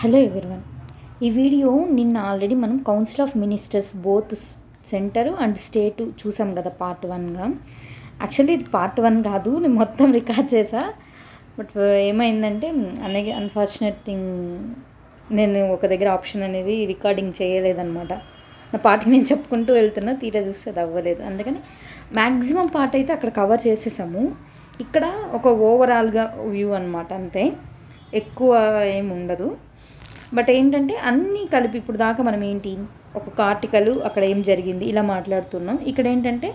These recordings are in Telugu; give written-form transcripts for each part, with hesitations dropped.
Hello everyone. ఈ వీడియో నిన్న ఆల్రెడీ మనం council of ministers both centre and state చూసాం కదా పార్ట్ 1గా. యాక్చువల్లీ ఇది పార్ట్ 1 కాదు, నేను మొత్తం రికార్డ్ చేసా. బట్ ఏమైందంటే అన్ఫార్చునేట్ థింగ్, నేను ఒక దగ్గర ఆప్షన్ అనేది రికార్డింగ్ చేయలేదన్నమాట. నా పార్ట్కి నేను చెప్పుకుంటూ వెళ్తున్నా, తీరా చూస్తే అది అవ్వలేదు. అందుకని మ్యాక్సిమం పార్ట్ అయితే అక్కడ కవర్ చేసేసాము. ఇక్కడ ఒక ఓవరాల్గా వ్యూ అనమాట, అంతే, ఎక్కువ ఏమి ఉండదు. బట్ ఏంటంటే అన్నీ కలిపి ఇప్పుడు దాకా మనం ఏంటి ఒక్కొక్క ఆర్టికల్ అక్కడ ఏం జరిగింది ఇలా మాట్లాడుతున్నాం. ఇక్కడ ఏంటంటే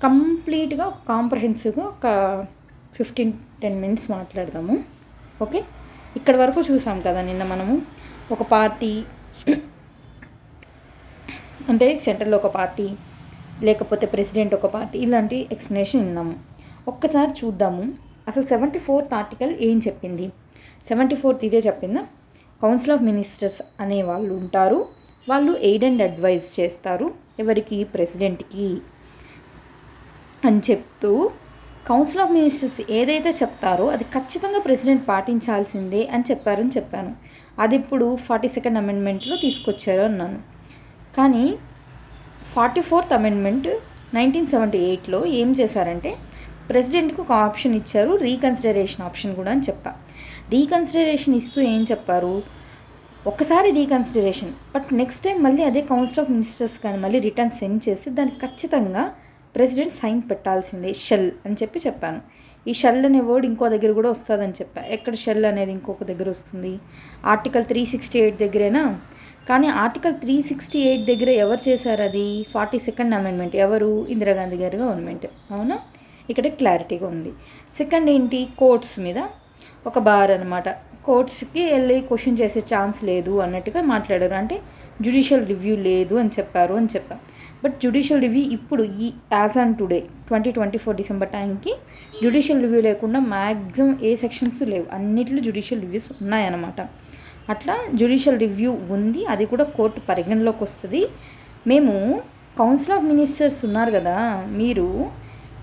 కంప్లీట్గా ఒక కాంప్రహెన్సివ్గా ఒక 15-10 మినిట్స్ మాట్లాడదాము. ఓకే, ఇక్కడ వరకు చూసాం కదా నిన్న మనము. ఒక పార్టీ అంటే సెంట్రల్లో ఒక పార్టీ, లేకపోతే ప్రెసిడెంట్ ఒక పార్టీ, ఇలాంటి ఎక్స్ప్లెనేషన్ విన్నాము. ఒక్కసారి చూద్దాము అసలు 74th ఆర్టికల్ ఏం చెప్పింది. 74th ఇదే చెప్పిందా, కౌన్సిల్ ఆఫ్ మినిస్టర్స్ అనే వాళ్ళు ఉంటారు, వాళ్ళు ఎయిడ్ అండ్ అడ్వైజ్ చేస్తారు ఎవరికి, ప్రెసిడెంట్కి అని చెప్తూ కౌన్సిల్ ఆఫ్ మినిస్టర్స్ ఏదైతే చెప్తారో అది ఖచ్చితంగా ప్రెసిడెంట్ పాటించాల్సిందే అని చెప్పాను. అది ఇప్పుడు 42nd అమెండ్మెంట్లో తీసుకొచ్చారు అన్నాను. కానీ 44th అమెండ్మెంట్ 1978లో ఏం చేశారంటే ప్రెసిడెంట్కి ఒక ఆప్షన్ ఇచ్చారు, రీకన్సిడరేషన్ ఆప్షన్ కూడా అని చెప్పా. రీకన్సిడరేషన్ ఇస్తూ ఏం చెప్పారు, ఒక్కసారి రీకన్సిడరేషన్, బట్ నెక్స్ట్ టైం మళ్ళీ అదే కౌన్సిల్ ఆఫ్ మినిస్టర్స్ కానీ మళ్ళీ రిటర్న్ సెండ్ చేస్తే దానికి ఖచ్చితంగా ప్రెసిడెంట్ సైన్ పెట్టాల్సిందే, షెల్ అని చెప్పాను. ఈ షెల్ అనే వర్డ్ ఇంకో దగ్గర కూడా వస్తుందని చెప్పా. ఎక్కడ షెల్ అనేది ఇంకొక దగ్గర వస్తుంది, ఆర్టికల్ 368 దగ్గరేనా. కానీ ఆర్టికల్ 368 దగ్గర ఎవరు చేశారు అది, 42nd అమెండ్మెంట్, ఎవరు, ఇందిరాగాంధీ గారి గవర్నమెంట్, అవునా. ఇక్కడ క్లారిటీగా ఉంది. సెకండ్ ఏంటి, కోర్ట్స్ మీద ఒక బార్ అనమాట, కోర్ట్స్కి వెళ్ళి క్వశ్చన్ చేసే ఛాన్స్ లేదు అన్నట్టుగా మాట్లాడారు. అంటే జ్యుడిషియల్ రివ్యూ లేదు అని చెప్పా. బట్ జ్యుడిషియల్ రివ్యూ ఇప్పుడు ఈ యాజ్ ఆన్ టుడే 2024 డిసెంబర్ టైంకి జ్యుడిషియల్ రివ్యూ లేకుండా మ్యాక్సిమం ఏ సెక్షన్స్ లేవు, అన్నిట్లో జ్యుడిషియల్ రివ్యూస్ ఉన్నాయన్నమాట. అట్లా జ్యుడిషియల్ రివ్యూ ఉంది, అది కూడా కోర్టు పరిగణలోకి వస్తుంది. మేము కౌన్సిల్ ఆఫ్ మినిస్టర్స్ ఉన్నారు కదా, మీరు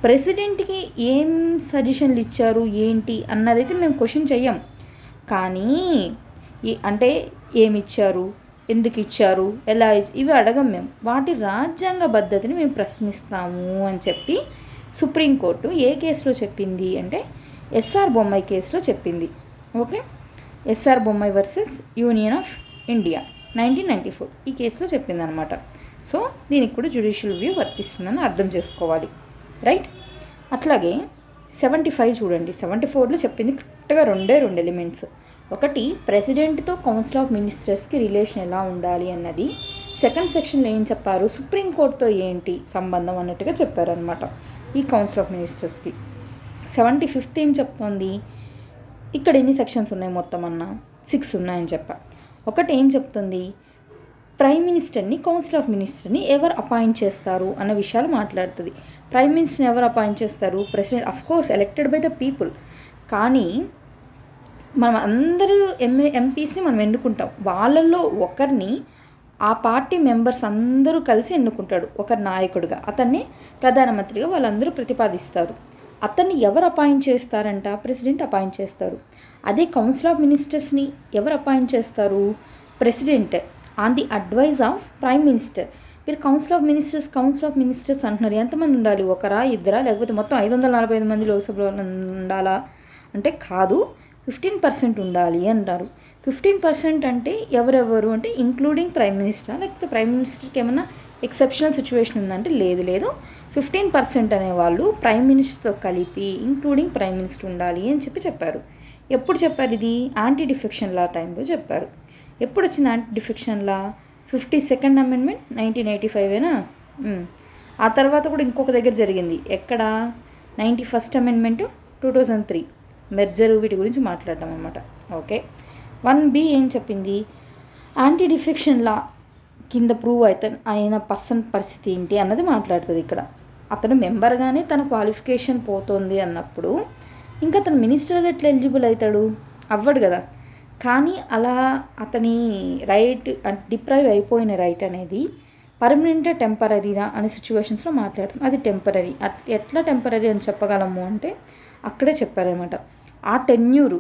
ప్రెసిడెంట్కి ఏం సజెషన్లు ఇచ్చారు ఏంటి అన్నదైతే మేము క్వశ్చన్ చెయ్యం. కానీ అంటే ఏమి ఇచ్చారు, ఎందుకు ఇచ్చారు, ఎలా ఇవి అడగం మేము. వాటి రాజ్యాంగ పద్ధతిని మేము ప్రశ్నిస్తాము అని చెప్పి సుప్రీంకోర్టు ఏ కేసులో చెప్పింది అంటే ఎస్ఆర్ బొమ్మాయి కేసులో చెప్పింది. Okay, S R Bommai versus union of India 1994 ఈ కేసులో చెప్పింది అనమాట. సో దీనికి కూడా జ్యుడిషియల్ రివ్యూ వర్తిస్తుందని అర్థం చేసుకోవాలి, రైట్. అట్లాగే 75 చూడండి, 74లో చెప్పింది కరెక్ట్గా రెండు ఎలిమెంట్స్. ఒకటి, ప్రెసిడెంట్తో కౌన్సిల్ ఆఫ్ మినిస్టర్స్కి రిలేషన్ ఎలా ఉండాలి అన్నది. సెకండ్ సెక్షన్లో ఏం చెప్పారు, సుప్రీంకోర్టుతో ఏంటి సంబంధం అన్నట్టుగా చెప్పారనమాట ఈ కౌన్సిల్ ఆఫ్ మినిస్టర్స్కి. 75th ఏం చెప్తోంది, ఇక్కడ ఎన్ని సెక్షన్స్ ఉన్నాయి మొత్తం అన్న 6 ఉన్నాయని చెప్పా. ఒకటి ఏం చెప్తుంది, ప్రైమ్ మినిస్టర్ని, కౌన్సిల్ ఆఫ్ మినిస్టర్ని ఎవరు అపాయింట్ చేస్తారు అన్న విషయాలు మాట్లాడుతుంది. ప్రైమ్ మినిస్టర్ని ఎవరు అపాయింట్ చేస్తారు, president, of course elected by the people. కానీ మనం అందరూ ఎంపీస్ని మనం ఎన్నుకుంటాం, వాళ్ళల్లో ఒకరిని ఆ పార్టీ మెంబర్స్ అందరూ కలిసి ఎన్నుకుంటాడు ఒకరు నాయకుడిగా, అతన్ని ప్రధానమంత్రిగా వాళ్ళందరూ ప్రతిపాదిస్తారు. అతన్ని ఎవరు అపాయింట్ చేస్తారంట, ప్రెసిడెంట్ అపాయింట్ చేస్తారు. అదే కౌన్సిల్ ఆఫ్ మినిస్టర్స్ని ఎవరు అపాయింట్ చేస్తారు, president on the advice of prime minister. మీరు కౌన్సిల్ ఆఫ్ మినిస్టర్స్ అంటున్నారు, ఎంతమంది ఉండాలి, ఒకరా ఇద్దరా, లేకపోతే మొత్తం 545 మంది లోక్సభలో ఉండాలా అంటే కాదు, 15% ఉండాలి అంటారు. 15% అంటే ఎవరెవరు అంటే ఇంక్లూడింగ్ ప్రైమ్ మినిస్టర్, లేకపోతే ప్రైమ్ మినిస్టర్కి ఏమైనా ఎక్సెప్షనల్ సిచ్యువేషన్ ఉందంటే లేదు 15% అనేవాళ్ళు ప్రైమ్ మినిస్టర్తో కలిపి ఇంక్లూడింగ్ ప్రైమ్ మినిస్టర్ ఉండాలి అని చెప్పారు. ఎప్పుడు చెప్పారు ఇది, యాంటీ డిఫెక్షన్ లా టైంలో చెప్పారు. ఎప్పుడు వచ్చింది anti defection law, 52nd amendment 1985ఏనా. ఆ తర్వాత కూడా ఇంకొక దగ్గర జరిగింది, ఎక్కడ, 91st అమెండ్మెంట్ 2003 మెర్జరు, వీటి గురించి మాట్లాడటం అనమాట. ఓకే, 1B ఏం చెప్పింది, యాంటీ డిఫెక్షన్ లా కింద ప్రూవ్ అయిన పర్సన్ పరిస్థితి ఏంటి అన్నది మాట్లాడుతుంది. ఇక్కడ అతను మెంబర్గానే తన క్వాలిఫికేషన్ పోతుంది అన్నప్పుడు ఇంకా అతను మినిస్టర్గా ఎట్లా ఎలిజిబుల్ అవుతాడు, అవ్వడు కదా. కానీ అలా అతని రైట్ డిప్రైవ్ అయిపోయిన రైట్ అనేది పర్మనెంట్ టెంపరీనా అనే సిచ్యువేషన్స్లో మాట్లాడుతాం. అది టెంపరీ, ఎట్లా టెంపరీ అని చెప్పగలము అంటే అక్కడే చెప్పారనమాట. ఆ టెన్యూరు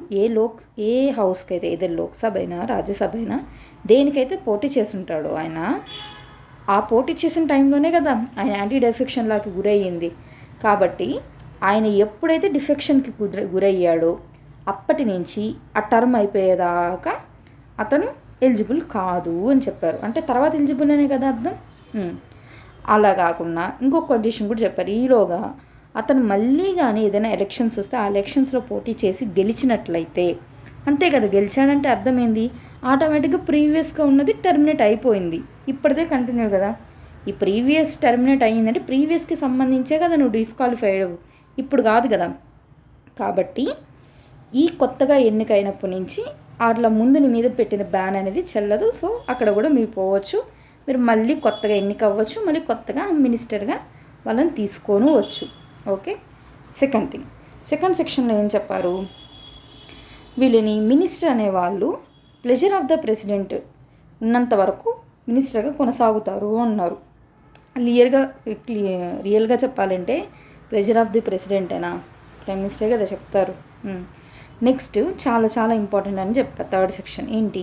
ఏ హౌస్కి అయితే ఏదో లోక్సభ అయినా రాజ్యసభ అయినా దేనికైతే పోటీ చేస్తుంటాడో ఆయన, ఆ పోటీ చేసిన టైంలోనే కదా ఆయన యాంటీ డెఫెక్షన్ లాకి గురయ్యింది. కాబట్టి ఆయన ఎప్పుడైతే డిఫెక్షన్కి గురయ్యాడో అప్పటి నుంచి ఆ టర్మ్ అయిపోయేదాకా అతను ఎలిజిబుల్ కాదు అని చెప్పారు. అంటే తర్వాత ఎలిజిబుల్ అనే కదా అర్థం. అలా కాకుండా ఇంకొక కండిషన్ కూడా చెప్పారు. ఈలోగా అతను మళ్ళీ కానీ ఏదైనా ఎలక్షన్స్ వస్తే ఆ ఎలక్షన్స్లో పోటీ చేసి గెలిచినట్లయితే, అంతే కదా, గెలిచాడంటే అర్థమైంది ఆటోమేటిక్గా ప్రీవియస్గా ఉన్నది టర్మినేట్ అయిపోయింది, ఇప్పటిదే కంటిన్యూ కదా. ఈ ప్రీవియస్ టర్మినేట్ అయ్యిందంటే ప్రీవియస్కి సంబంధించే కదా నువ్వు డిస్క్వాలిఫైడ్, ఇప్పుడు కాదు కదా. కాబట్టి ఈ కొత్తగా ఎన్నికైనప్పటి నుంచి అట్లా ముందు నీ మీద పెట్టిన బ్యాన్ అనేది చెల్లదు. సో అక్కడ కూడా మీరు పోవచ్చు, మీరు మళ్ళీ కొత్తగా ఎన్నిక అవ్వచ్చు, మళ్ళీ కొత్తగా మినిస్టర్గా వాళ్ళని తీసుకొని వచ్చు. ఓకే. సెకండ్ థింగ్, సెకండ్ సెక్షన్లో ఏం చెప్పారు, వీళ్ళని మినిస్టర్ అనేవాళ్ళు ప్లెజర్ ఆఫ్ ద ప్రెసిడెంట్ ఉన్నంత వరకు మినిస్టర్గా కొనసాగుతారు అన్నారు. రియల్గా చెప్పాలంటే ప్లెజర్ ఆఫ్ ది ప్రెసిడెంట్ అయినా ప్రైమ్ మినిస్టర్ కదా చెప్తారు. నెక్స్ట్ చాలా చాలా ఇంపార్టెంట్ అని చెప్తారు. థర్డ్ సెక్షన్ ఏంటి,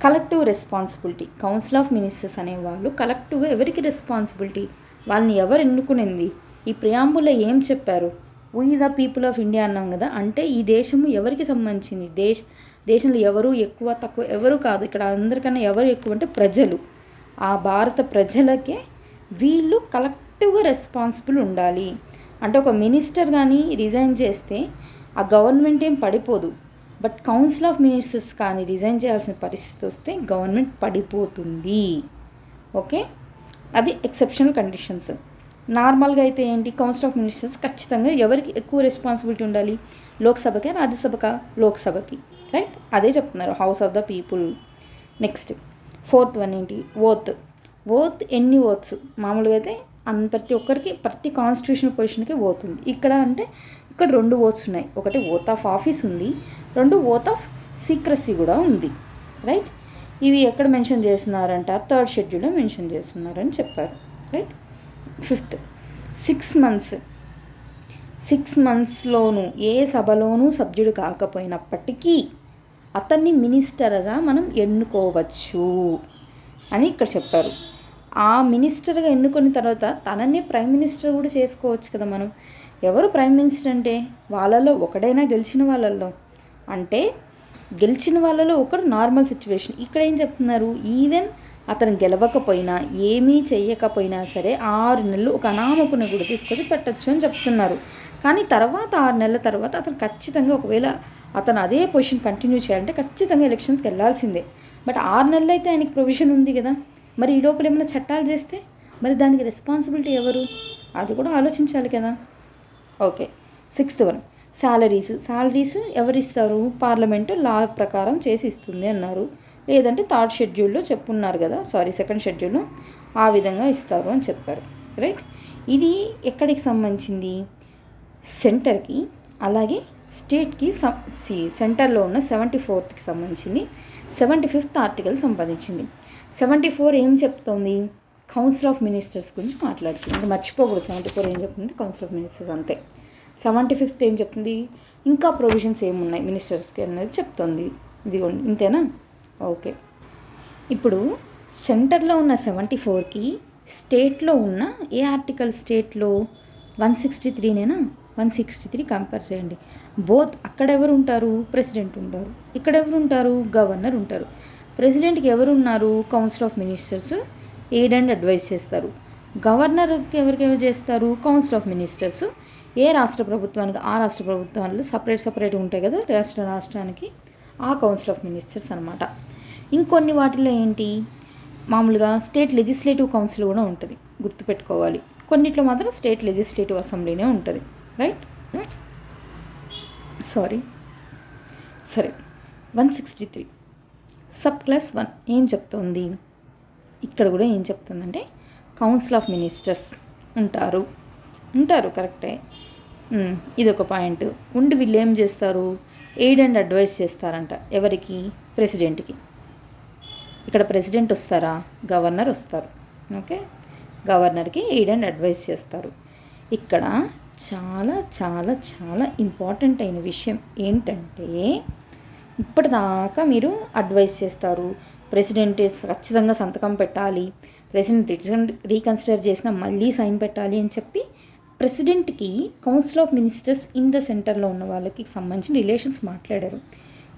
collective responsibility. Council of ministers అనేవాళ్ళు కలెక్టివ్గా ఎవరికి రెస్పాన్సిబిలిటీ, వాళ్ళని ఎవరు ఎన్నుకునింది, ఈ ప్రియాంబుల్లో ఏం చెప్పారు, we the people of India అన్నాం కదా. అంటే ఈ దేశము ఎవరికి సంబంధించింది, దేశంలో ఎవరు ఎక్కువ తక్కువ ఎవరు కాదు, ఇక్కడ అందరికన్నా ఎవరు ఎక్కువ అంటే ప్రజలు, ఆ భారత ప్రజలకే వీళ్ళు కలెక్టివ్గా రెస్పాన్సిబుల్ ఉండాలి. అంటే ఒక మినిస్టర్ కానీ రిజైన్ చేస్తే ఆ గవర్నమెంట్ ఏం పడిపోదు, బట్ కౌన్సిల్ ఆఫ్ మినిస్టర్స్ కానీ రిజైన్ చేయాల్సిన పరిస్థితి వస్తే గవర్నమెంట్ పడిపోతుంది. ఓకే, అది ఎక్సెప్షనల్ కండిషన్స్. నార్మల్గా అయితే ఏంటి, కౌన్సిల్ ఆఫ్ మినిస్టర్స్ ఖచ్చితంగా ఎవరికి ఎక్కువ రెస్పాన్సిబిలిటీ ఉండాలి, లోక్సభకి రాజ్యసభకా, లోక్సభకి, రైట్, అదే చెప్తున్నారు, house of the people. Next fourth one ఏంటి, ఓత్ ఎన్ని ఓత్స్, మామూలుగా అయితే ప్రతి ఒక్కరికి ప్రతి కాన్స్టిట్యూషనల్ పొజిషన్కి ఓత్ ఉంది. ఇక్కడ అంటే ఇక్కడ 2 ఓత్స్ ఉన్నాయి, ఒకటి ఓత్ ఆఫ్ ఆఫీస్ ఉంది, 2 ఓత్ ఆఫ్ సీక్రసీ కూడా ఉంది, రైట్. ఇవి ఎక్కడ మెన్షన్ చేస్తున్నారంట, 3rd షెడ్యూల్లో మెన్షన్ చేస్తున్నారని చెప్పారు, రైట్. ఫిఫ్త్, 6 మంత్స్లోనూ ఏ సభలోనూ సభ్యుడు కాకపోయినప్పటికీ అతన్ని మినిస్టర్గా మనం ఎన్నుకోవచ్చు అని ఇక్కడ చెప్పారు. ఆ మినిస్టర్గా ఎన్నుకున్న తర్వాత తనని ప్రైమ్ మినిస్టర్ కూడా చేసుకోవచ్చు కదా మనం. ఎవరు ప్రైమ్ మినిస్టర్ అంటే వాళ్ళలో ఒకడైనా గెలిచిన వాళ్ళల్లో, అంటే గెలిచిన వాళ్ళలో ఒకరు నార్మల్ సిచ్యువేషన్. ఇక్కడ ఏం చెప్తున్నారు, ఈవెన్ అతను గెలవకపోయినా ఏమీ చెయ్యకపోయినా సరే 6 నెలలు ఒక అనామకుని కూడా తీసుకొచ్చి పెట్టచ్చు అని చెప్తున్నారు. కానీ తర్వాత 6 నెలల తర్వాత అతను ఖచ్చితంగా, ఒకవేళ అతను అదే పొజిషన్ కంటిన్యూ చేయాలంటే ఖచ్చితంగా ఎలక్షన్స్కి వెళ్ళాల్సిందే. బట్ 6 నెలలు అయితే ఆయనకి ప్రొవిజన్ ఉంది కదా. మరి ఈ లోపల ఏమైనా చట్టాలు చేస్తే మరి దానికి రెస్పాన్సిబిలిటీ ఎవరు, అది కూడా ఆలోచించాలి కదా. ఓకే. 6th వన్, శాలరీస్ ఎవరు ఇస్తారు, పార్లమెంటు లా ప్రకారం చేసి ఇస్తుంది అన్నారు. లేదంటే 3rd షెడ్యూల్లో చెప్పున్నారు కదా, 2nd షెడ్యూల్లో ఆ విధంగా ఇస్తారు అని చెప్పారు, రైట్. ఇది ఎక్కడికి సంబంధించింది, సెంటర్కి, అలాగే స్టేట్కి. సెంటర్లో ఉన్న 74th సంబంధించింది, 75th ఆర్టికల్ సంబంధించింది. 74 ఏం చెప్తోంది, కౌన్సిల్ ఆఫ్ మినిస్టర్స్ గురించి మాట్లాడుతుంది. ఇంకా మర్చిపోకూడదు, 74 ఏం చెప్తుంది, కౌన్సిల్ ఆఫ్ మినిస్టర్స్ అంతే. 75th ఏం చెప్తుంది, ఇంకా ప్రొవిజన్స్ ఏమున్నాయి మినిస్టర్స్కి అనేది చెప్తుంది. ఇదిగోండి, ఇంతేనా. ఓకే. ఇప్పుడు సెంటర్లో ఉన్న 74కి స్టేట్లో ఉన్న ఏ ఆర్టికల్, స్టేట్లో 163నేనా, 163 కంపేర్ చేయండి. బోత్ అక్కడ ఎవరు ఉంటారు, ప్రెసిడెంట్ ఉంటారు, ఇక్కడ ఎవరు ఉంటారు, గవర్నర్ ఉంటారు. ప్రెసిడెంట్కి ఎవరు ఉన్నారు, council of ministers aid and advice చేస్తారు. గవర్నర్కి ఎవరికెవరు చేస్తారు, కౌన్సిల్ ఆఫ్ మినిస్టర్స్. ఏ రాష్ట్ర ప్రభుత్వానికి ఆ రాష్ట్ర ప్రభుత్వాలు సపరేట్ ఉంటాయి కదా, రాష్ట్రానికి ఆ కౌన్సిల్ ఆఫ్ మినిస్టర్స్ అనమాట. ఇంకొన్ని వాటిలో ఏంటి, మామూలుగా స్టేట్ లెజిస్లేటివ్ కౌన్సిల్ కూడా ఉంటుంది, గుర్తుపెట్టుకోవాలి. కొన్నిట్లో మాత్రం స్టేట్ లెజిస్లేటివ్ అసెంబ్లీనే ఉంటుంది, రైట్. సరే, 163 సబ్ క్లాస్ 1 ఏం చెప్తుంది, ఇక్కడ కూడా ఏం చెప్తుందంటే కౌన్సిల్ ఆఫ్ మినిస్టర్స్ ఉంటారు, కరెక్టే. ఇదొక పాయింట్. ఉండి వీళ్ళు ఏం చేస్తారు, ఎయిడ్ అండ్ అడ్వైస్ చేస్తారంట. ఎవరికి, ప్రెసిడెంట్కి. ఇక్కడ ప్రెసిడెంట్ వస్తారా, గవర్నర్ వస్తారు. ఓకే, గవర్నర్కి ఎయిడ్ అండ్ అడ్వైస్ చేస్తారు. ఇక్కడ చాలా చాలా చాలా ఇంపార్టెంట్ అయిన విషయం ఏంటంటే, ఇప్పటిదాకా మీరు అడ్వైస్ చేస్తారు, ప్రెసిడెంట్ ఖచ్చితంగా సంతకం పెట్టాలి, ప్రెసిడెంట్ రీకన్సిడర్ చేసినా మళ్ళీ సైన్ పెట్టాలి అని చెప్పి ప్రెసిడెంట్కి council of ministers in the సెంటర్లో ఉన్న వాళ్ళకి సంబంధించిన రిలేషన్స్ మాట్లాడారు.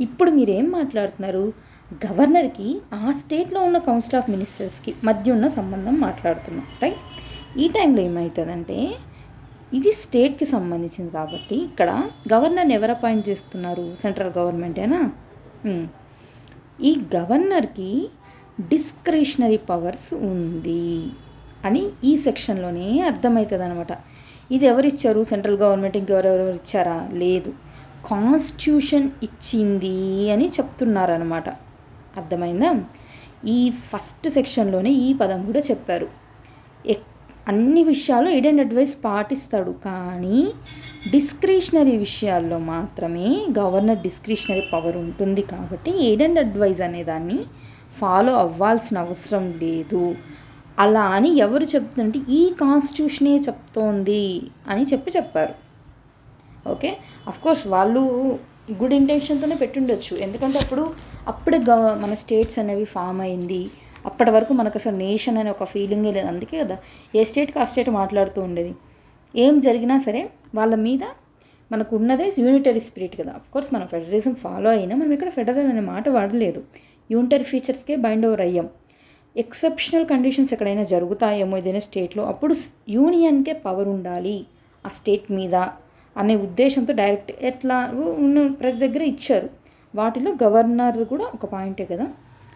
ఇప్పుడు మీరేం మాట్లాడుతున్నారు? గవర్నర్కి ఆ స్టేట్లో ఉన్న కౌన్సిల్ ఆఫ్ మినిస్టర్స్కి మధ్య ఉన్న సంబంధం మాట్లాడుతున్నాం, రైట్? ఈ టైంలో ఏమవుతుందంటే, ఇది స్టేట్కి సంబంధించింది కాబట్టి ఇక్కడ గవర్నర్ని ఎవరు అపాయింట్ చేస్తున్నారు? సెంట్రల్ గవర్నమెంటేనా? ఈ గవర్నర్కి డిస్క్రిషనరీ పవర్స్ ఉంది అని ఈ సెక్షన్లోనే అర్థమవుతుంది అనమాట. ఇది ఎవరిచ్చారు? సెంట్రల్ గవర్నమెంట్ ఇంకెవరెవరు ఇచ్చారా? లేదు, కాన్స్టిట్యూషన్ ఇచ్చింది అని చెప్తున్నారనమాట. అర్థమైందా? ఈ ఫస్ట్ సెక్షన్లోనే ఈ పదం కూడా చెప్పారు. అన్ని విషయాల్లో ఎయిడ్ అండ్ అడ్వైస్ పాటిస్తాడు, కానీ డిస్క్రిషనరీ విషయాల్లో మాత్రమే గవర్నర్ డిస్క్రిషనరీ పవర్ ఉంటుంది. కాబట్టి ఎయిడ్ అండ్ అడ్వైస్ అనేదాన్ని ఫాలో అవ్వాల్సిన అవసరం లేదు. అలా అని ఎవరు చెప్తుందంటే ఈ కాన్స్టిట్యూషనే చెప్తోంది అని చెప్పారు. ఓకే, అఫ్కోర్స్ వాళ్ళు గుడ్ ఇంటెన్షన్తోనే పెట్టుండొచ్చు, ఎందుకంటే అప్పుడే మన స్టేట్స్ అనేవి ఫామ్ అయింది. అప్పటి వరకు మనకు అసలు నేషన్ అనే ఒక ఫీలింగే లేదు. అందుకే కదా ఏ స్టేట్కి ఆ స్టేట్ మాట్లాడుతూ ఉండేది. ఏం జరిగినా సరే వాళ్ళ మీద మనకు ఉన్నదే యూనిటరీ స్పిరిట్ కదా. అఫ్కోర్స్ మనం ఫెడరలిజం ఫాలో అయినా మనం ఇక్కడ ఫెడరల్ అనే మాట వాడలేదు, యూనిటరీ ఫీచర్స్కే బైండ్ ఓవర్ అయ్యాం. ఎక్సెప్షనల్ కండిషన్స్ ఎక్కడైనా జరుగుతాయేమో ఏదైనా స్టేట్లో, అప్పుడు యూనియన్కే పవర్ ఉండాలి ఆ స్టేట్ మీద అనే ఉద్దేశంతో డైరెక్ట్ ఎట్లా ఉన్న ప్రతి దగ్గర ఇచ్చారు. వాటిలో గవర్నర్ కూడా ఒక పాయింటే కదా,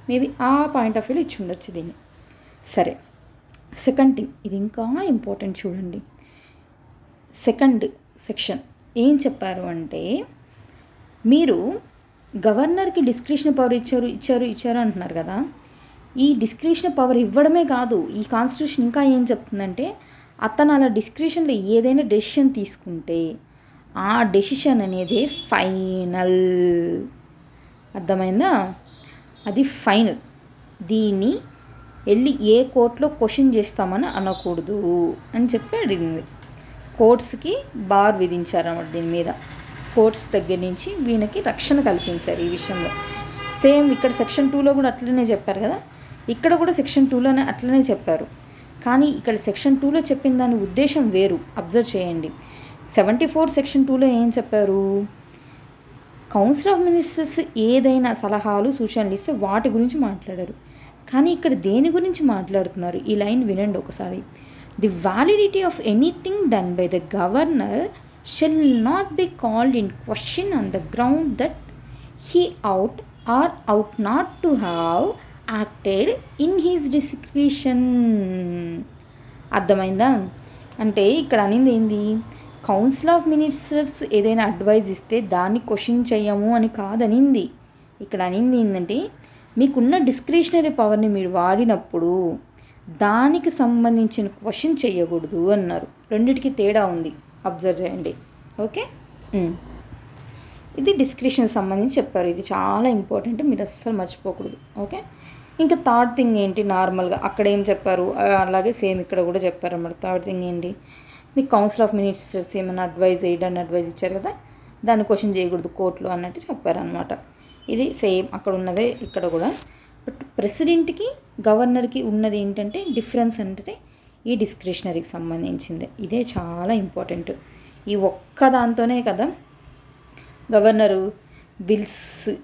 మేబీ ఆ పాయింట్ ఆఫ్ వ్యూలో ఇచ్చి ఉండొచ్చు దీన్ని. సరే, సెకండ్ థింగ్, ఇది ఇంకా ఇంపార్టెంట్ చూడండి. సెకండ్ సెక్షన్ ఏం చెప్పారు అంటే, మీరు గవర్నర్కి డిస్క్రిషన్ పవర్ ఇచ్చారు అంటున్నారు కదా. ఈ డిస్క్రిషన్ పవర్ ఇవ్వడమే కాదు, ఈ కాన్స్టిట్యూషన్ ఇంకా ఏం చెప్తుందంటే, అతను అలా డిస్క్రిషన్లో ఏదైనా డెసిషన్ తీసుకుంటే ఆ డెసిషన్ అనేది ఫైనల్. అర్థమైందా? అది ఫైనల్. దీన్ని వెళ్ళి ఏ కోర్టులో క్వశ్చన్ చేస్తామని అనకూడదు అని చెప్పి అడిగింది. కోర్ట్స్కి బార్ విధించారన్నమాట దీని మీద. కోర్ట్స్ దగ్గర నుంచి వీళ్ళకి రక్షణ కల్పించారు ఈ విషయంలో. సేమ్ ఇక్కడ సెక్షన్ 2లో కూడా అట్లనే చెప్పారు కదా, ఇక్కడ కూడా సెక్షన్ 2లోనే అట్లనే చెప్పారు. కానీ ఇక్కడ సెక్షన్ 2లో చెప్పిన దాని ఉద్దేశం వేరు. అబ్జర్వ్ చేయండి. 74 సెక్షన్ 2లో ఏం చెప్పారు? కౌన్సిల్ ఆఫ్ మినిస్టర్స్ ఏదైనా సలహాలు సూచనలు ఇస్తే వాటి గురించి మాట్లాడారు. కానీ ఇక్కడ దేని గురించి మాట్లాడుతున్నారు? ఈ లైన్ వినండి ఒకసారి. The validity of anything done by the governor shall not be called in question on the ground that he ought or ought not to have acted in his discretion. అర్థమైందా? అంటే ఇక్కడ అనింది ఏంది? కౌన్సిల్ ఆఫ్ మినిస్టర్స్ ఏదైనా అడ్వైజ్ ఇస్తే దాన్ని క్వశ్చన్ చేయము అని కాదనింది. ఇక్కడ అనింది ఏంటంటే, మీకున్న డిస్క్రిషనరీ పవర్ని మీరు వాడినప్పుడు దానికి సంబంధించిన క్వశ్చన్ చేయకూడదు అన్నారు. రెండిటికి తేడా ఉంది, అబ్జర్వ్ చేయండి. ఓకే, ఇది డిస్క్రిషన్ సంబంధించి చెప్పారు. ఇది చాలా ఇంపార్టెంట్, మీరు అస్సలు మర్చిపోకూడదు. ఓకే, ఇంకా థర్డ్ థింగ్ ఏంటి? నార్మల్గా అక్కడ ఏం చెప్పారు అలాగే సేమ్ ఇక్కడ కూడా చెప్పారు అన్నమాట. థర్డ్ థింగ్ ఏంటి? మీకు కౌన్సిల్ ఆఫ్ మినిస్టర్స్ ఏమైనా అడ్వైజ్ ఇచ్చారు కదా, దాన్ని క్వశ్చన్ చేయకూడదు కోర్టులో అన్నట్టు చెప్పారనమాట. ఇది సేమ్ అక్కడ ఉన్నదే ఇక్కడ కూడా. బట్ ప్రెసిడెంట్కి గవర్నర్కి ఉన్నది ఏంటంటే డిఫరెన్స్ అంటే ఈ డిస్క్రిషనరీకి సంబంధించింది. ఇదే చాలా ఇంపార్టెంట్. ఈ ఒక్క దాంతోనే కదా గవర్నరు బిల్స్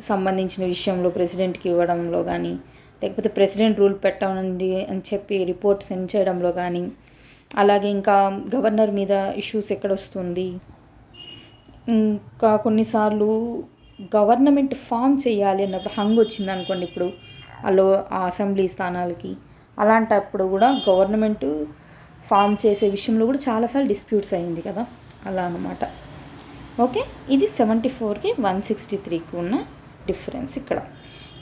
సంబంధించిన విషయంలో ప్రెసిడెంట్కి ఇవ్వడంలో కానీ, లేకపోతే ప్రెసిడెంట్ రూల్ పెట్టండి అని చెప్పి రిపోర్ట్ సెండ్ చేయడంలో కానీ, అలాగే ఇంకా గవర్నర్ మీద ఇష్యూస్ ఎక్కడొస్తుంది, ఇంకా కొన్నిసార్లు గవర్నమెంట్ ఫామ్ చేయాలి అన్నప్పుడు హంగ్ వచ్చింది అనుకోండి, ఇప్పుడు ఆ అసెంబ్లీ స్థానాలకి, అలాంటప్పుడు కూడా గవర్నమెంట్ ఫామ్ చేసే విషయంలో కూడా చాలాసార్లు డిస్ప్యూట్స్ అయ్యింది కదా, అలా అన్నమాట. ఓకే, ఇది 74కి 163కి ఉన్న డిఫరెన్స్ ఇక్కడ.